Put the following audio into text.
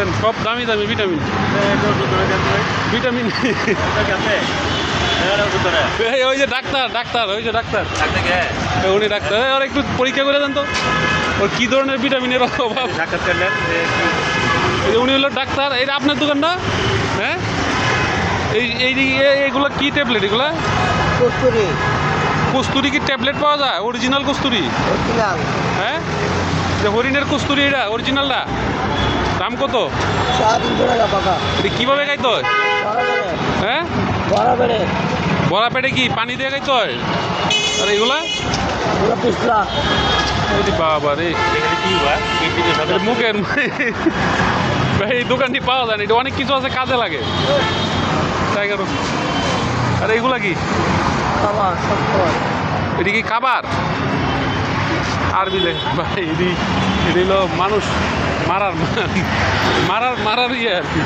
দেন সব দামি দামি ভিটামিন ভিটামিন এই ওই যে ডাক্তার ডাক্তার ওই যে ডাক্তার উনি ডাক্তার ওরা একটু পরীক্ষা করে দেন তো ওর কী ধরনের ভিটামিনের অভাব। উনি হলো ডাক্তার। এটা আপনার দোকান না? হ্যাঁ এইগুলো কি ট্যাবলেট এগুলো? কস্তুরি। কস্তুরি কি ট্যাবলেট পাওয়া যায়? অরিজিনাল কস্তুরি? হ্যাঁ যে হরিণের কস্তুরি এটা অরিজিনালটা দাম কত? 350 টাকা পাকা। এটা কীভাবে খাইতে হয়? হ্যাঁ বড়া পেটে কি পানি দিয়ে খাইতে হয়? আর এগুলা পিছলা বাবা রে মুখের এই দোকানটি পাওয়া যায় না। এটা অনেক কিছু আছে কাজে লাগে। আর এগুলা কি? এটি কি খাবার? আর বিলে ভাই এটি হলো মানুষ মারার ইয়ে আর কি।